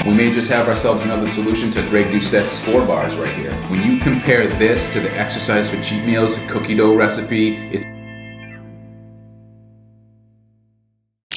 We may just have ourselves another solution to Greg Doucette's SKOR bars right here. When you compare this to the exercise for cheat meals cookie dough recipe, it's...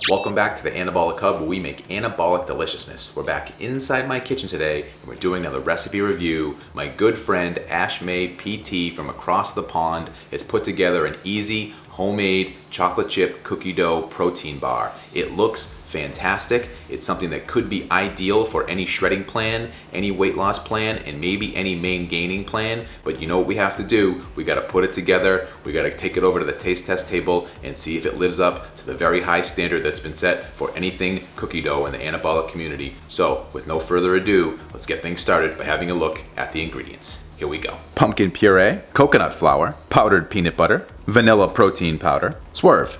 Welcome back to the Anabolic Hub, where we make anabolic deliciousness. We're back inside my kitchen today, and we're doing another recipe review. My good friend Ash May PT from across the pond has put together an easy, homemade chocolate chip cookie dough protein bar. It looks fantastic. It's something that could be ideal for any shredding plan, any weight loss plan, and maybe any main gaining plan. But you know what we have to do? We got to put it together. We got to take it over to the taste test table and see if it lives up to the very high standard that's been set for anything cookie dough in the anabolic community. So with no further ado, let's get things started by having a look at the ingredients. Here we go. Pumpkin puree, coconut flour, powdered peanut butter, vanilla protein powder, swerve,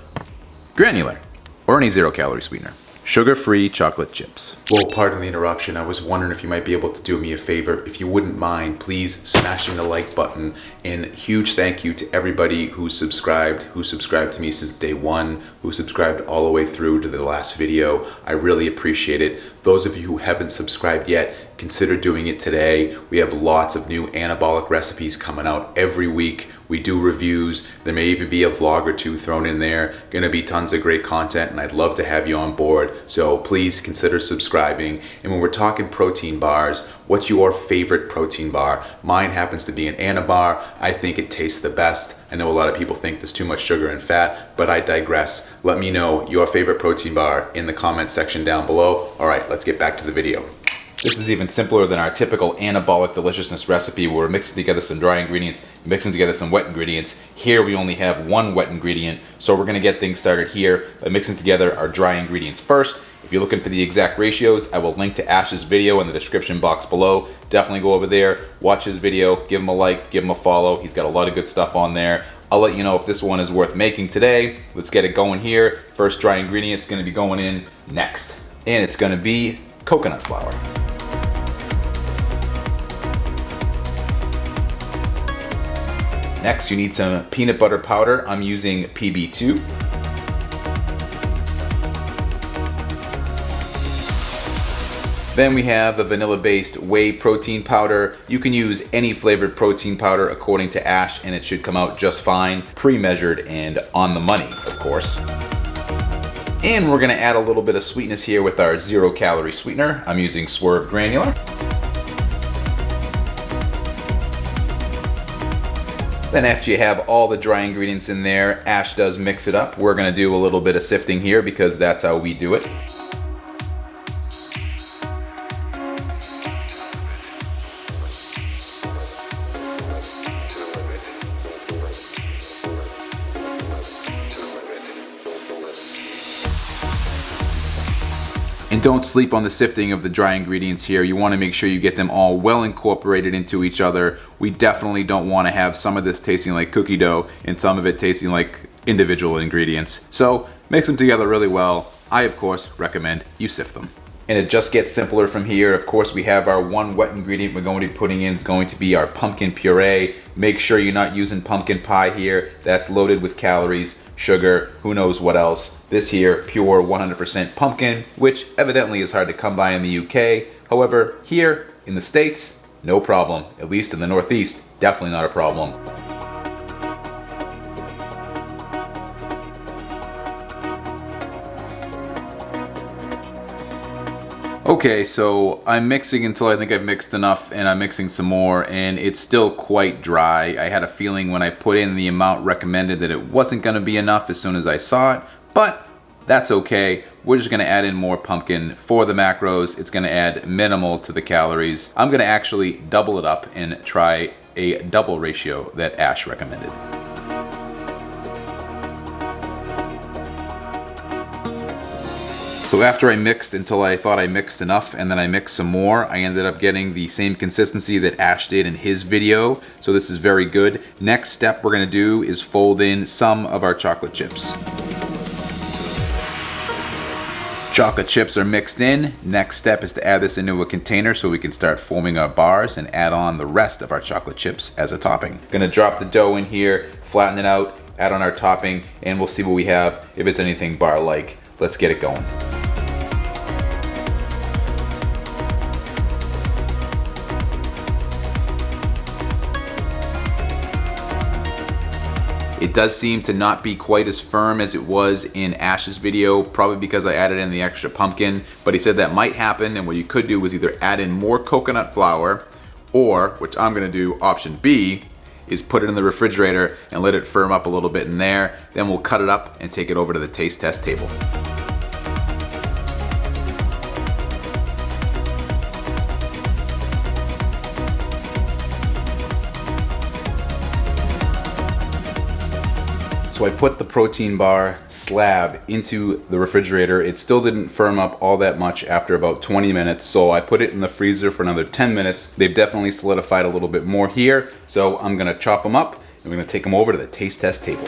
granular, or any 0-calorie sweetener, sugar-free chocolate chips. Well, pardon the interruption. I was wondering if you might be able to do me a favor. If you wouldn't mind, please smashing the like button. And huge thank you to everybody who subscribed to me since day one, who subscribed all the way through to the last video. I really appreciate it. Those of you who haven't subscribed yet, consider doing it today. We have lots of new anabolic recipes coming out every week. We do reviews. There may even be a vlog or two thrown in there. Gonna be tons of great content, and I'd love to have you on board. So please consider subscribing. And when we're talking protein bars, what's your favorite protein bar? Mine happens to be an Anabar. I think it tastes the best. I know a lot of people think there's too much sugar and fat, but I digress. Let me know your favorite protein bar in the comment section down below. All right, let's get back to the video. This is even simpler than our typical anabolic deliciousness recipe where we're mixing together some dry ingredients, mixing together some wet ingredients. Here we only have one wet ingredient, so we're gonna get things started here by mixing together our dry ingredients first. If you're looking for the exact ratios, I will link to Ash's video in the description box below. Definitely go over there, watch his video, give him a like, give him a follow. He's got a lot of good stuff on there. I'll let you know if this one is worth making today. Let's get it going here. First dry ingredient is gonna be going in next, and it's gonna be coconut flour. Next, you need some peanut butter powder. I'm using PB2. Then we have a vanilla-based whey protein powder. You can use any flavored protein powder according to Ash, and it should come out just fine, pre-measured and on the money, of course. And we're gonna add a little bit of sweetness here with our 0-calorie sweetener. I'm using Swerve Granular. Then after you have all the dry ingredients in there, Ash does mix it up. We're gonna do a little bit of sifting here because that's how we do it. And don't sleep on the sifting of the dry ingredients here. You want to make sure you get them all well incorporated into each other. We definitely don't want to have some of this tasting like cookie dough and some of it tasting like individual ingredients. So mix them together really well. I, of course, recommend you sift them. And it just gets simpler from here. Of course, we have our one wet ingredient we're going to be putting in. It's going to be our pumpkin puree. Make sure you're not using pumpkin pie here. That's loaded with calories, sugar, who knows what else. This here, pure 100% pumpkin, which evidently is hard to come by in the UK. However, here in the States, no problem. At least in the Northeast, definitely not a problem. Okay, so I'm mixing until I think I've mixed enough, and I'm mixing some more, and it's still quite dry. I had a feeling when I put in the amount recommended that it wasn't gonna be enough as soon as I saw it, but that's okay. We're just gonna add in more pumpkin for the macros. It's gonna add minimal to the calories. I'm gonna actually double it up and try a double ratio that Ash recommended. So after I mixed until I thought I mixed enough, and then I mixed some more, I ended up getting the same consistency that Ash did in his video. So this is very good. Next step we're gonna do is fold in some of our chocolate chips. Chocolate chips are mixed in. Next step is to add this into a container so we can start forming our bars and add on the rest of our chocolate chips as a topping. Gonna drop the dough in here, flatten it out, add on our topping, and we'll see what we have, if it's anything bar-like. Let's get it going. It does seem to not be quite as firm as it was in Ash's video, probably because I added in the extra pumpkin, but he said that might happen, and what you could do was either add in more coconut flour, or, which I'm gonna do, option B, is put it in the refrigerator and let it firm up a little bit in there. Then we'll cut it up and take it over to the taste test table. So I put the protein bar slab into the refrigerator. It still didn't firm up all that much after about 20 minutes, so I put it in the freezer for another 10 minutes. They've definitely solidified a little bit more here, so I'm gonna chop them up and we're gonna take them over to the taste test table.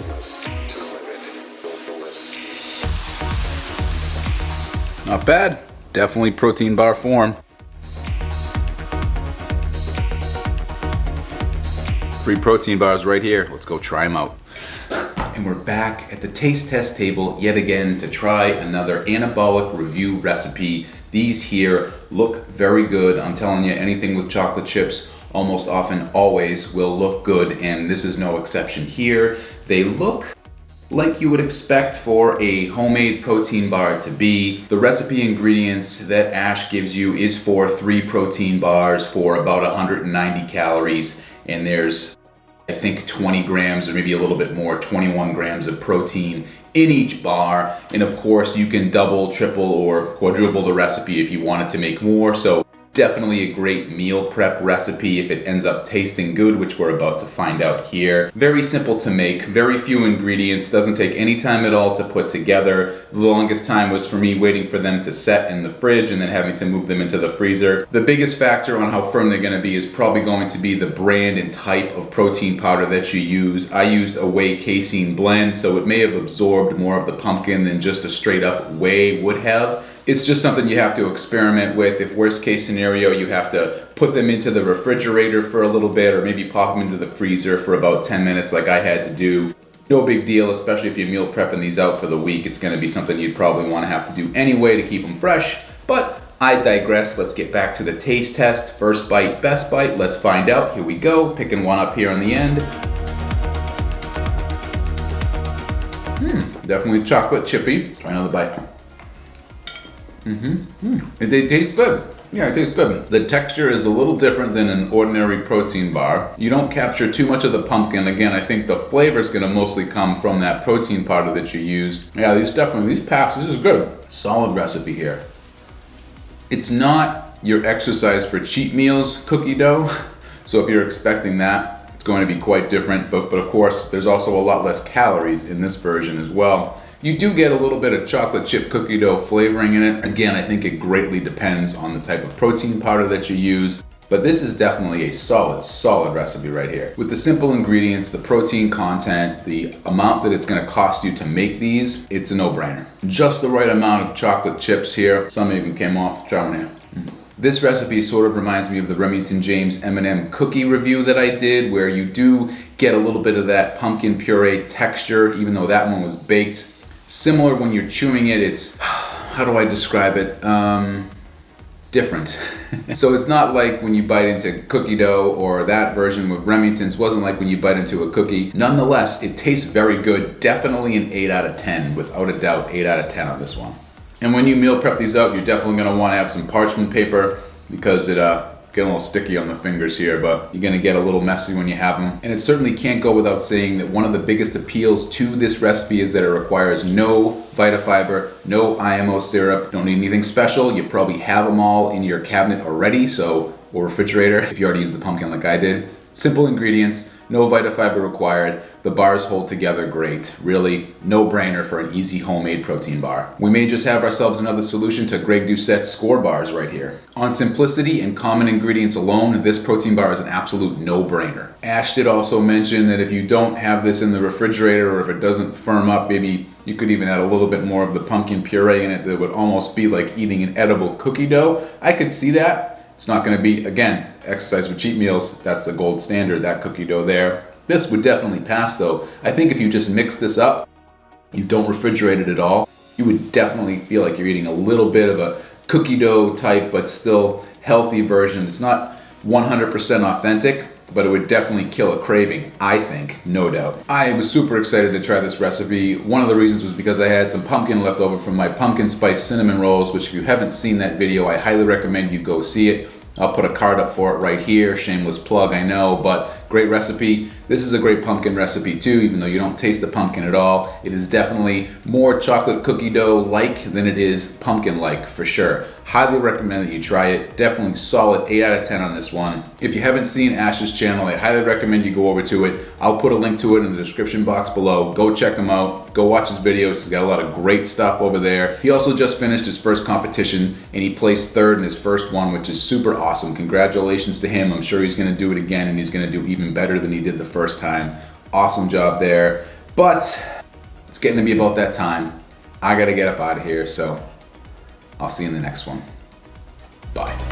Not bad, definitely protein bar form. 3 protein bars right here, let's go try them out. And we're back at the taste test table yet again to try another anabolic review recipe. These here look very good. I'm telling you, anything with chocolate chips almost often always will look good, and this is no exception here. They look like you would expect for a homemade protein bar to be. The recipe ingredients that Ash gives you is for 3 protein bars for about 190 calories, and there's I think 20 grams or maybe a little bit more, 21 grams of protein in each bar. And of course you can double, triple, or quadruple the recipe if you wanted to make more. So definitely a great meal prep recipe if it ends up tasting good, which we're about to find out here. Very simple to make, very few ingredients, doesn't take any time at all to put together. The longest time was for me waiting for them to set in the fridge and then having to move them into the freezer. The biggest factor on how firm they're gonna be is probably going to be the brand and type of protein powder that you use. I used a whey casein blend, so it may have absorbed more of the pumpkin than just a straight up whey would have. It's just something you have to experiment with. If worst case scenario, you have to put them into the refrigerator for a little bit or maybe pop them into the freezer for about 10 minutes like I had to do. No big deal, especially if you're meal prepping these out for the week. It's gonna be something you'd probably wanna have to do anyway to keep them fresh, but I digress. Let's get back to the taste test. First bite, best bite. Let's find out. Here we go. Picking one up here on the end. Definitely chocolate chippy. Try another bite. They taste good. Yeah, it tastes good. The texture is a little different than an ordinary protein bar. You don't capture too much of the pumpkin. Again, I think the flavor is gonna mostly come from that protein powder that you used. Yeah, these pass, this is good. Solid recipe here. It's not your exercise for cheat meals cookie dough. So if you're expecting that, it's going to be quite different. But of course, there's also a lot less calories in this version as well. You do get a little bit of chocolate chip cookie dough flavoring in it. Again, I think it greatly depends on the type of protein powder that you use, but this is definitely a solid recipe right here. With the simple ingredients, the protein content, the amount that it's gonna cost you to make these, it's a no-brainer. Just the right amount of chocolate chips here. Some even came off. Try one here. This recipe sort of reminds me of the Remington James M&M cookie review that I did, where you do get a little bit of that pumpkin puree texture, even though that one was baked. Similar when you're chewing it, it's, how do I describe it? Different. So it's not like when you bite into cookie dough, or that version with Remington's wasn't like when you bite into a cookie. Nonetheless, it tastes very good. Definitely an 8 out of 10, without a doubt, 8 out of 10 on this one. And when you meal prep these out, you're definitely gonna wanna have some parchment paper because it get a little sticky on the fingers here, but you're gonna get a little messy when you have them. And it certainly can't go without saying that one of the biggest appeals to this recipe is that it requires no VitaFiber, no IMO syrup. Don't need anything special. You probably have them all in your cabinet already, or refrigerator if you already used the pumpkin like I did. Simple ingredients, no VitaFiber required. The bars hold together great. Really, no-brainer for an easy homemade protein bar. We may just have ourselves another solution to Greg Doucette's SKOR bars right here. On simplicity and common ingredients alone, this protein bar is an absolute no-brainer. Ash did also mention that if you don't have this in the refrigerator, or if it doesn't firm up, maybe you could even add a little bit more of the pumpkin puree in it that would almost be like eating an edible cookie dough. I could see that. It's not gonna be, again, exercise with cheat meals. That's the gold standard, that cookie dough there. This would definitely pass though. I think if you just mix this up, you don't refrigerate it at all, you would definitely feel like you're eating a little bit of a cookie dough type, but still healthy version. It's not 100% authentic, but it would definitely kill a craving, I think, no doubt. I was super excited to try this recipe. One of the reasons was because I had some pumpkin left over from my pumpkin spice cinnamon rolls, which if you haven't seen that video, I highly recommend you go see it. I'll put a card up for it right here. Shameless plug, I know, but great recipe. This is a great pumpkin recipe too, even though you don't taste the pumpkin at all. It is definitely more chocolate cookie dough-like than it is pumpkin-like, for sure. Highly recommend that you try it. Definitely solid 8 out of 10 on this one. If you haven't seen Ash's channel, I highly recommend you go over to it. I'll put a link to it in the description box below. Go check him out. Go watch his videos. He's got a lot of great stuff over there. He also just finished his first competition and he placed 3rd in his first one, which is super awesome. Congratulations to him. I'm sure he's gonna do it again and he's gonna do even better than he did the first time. Awesome job there. But it's getting to be about that time. I gotta get up out of here, so I'll see you in the next one. Bye.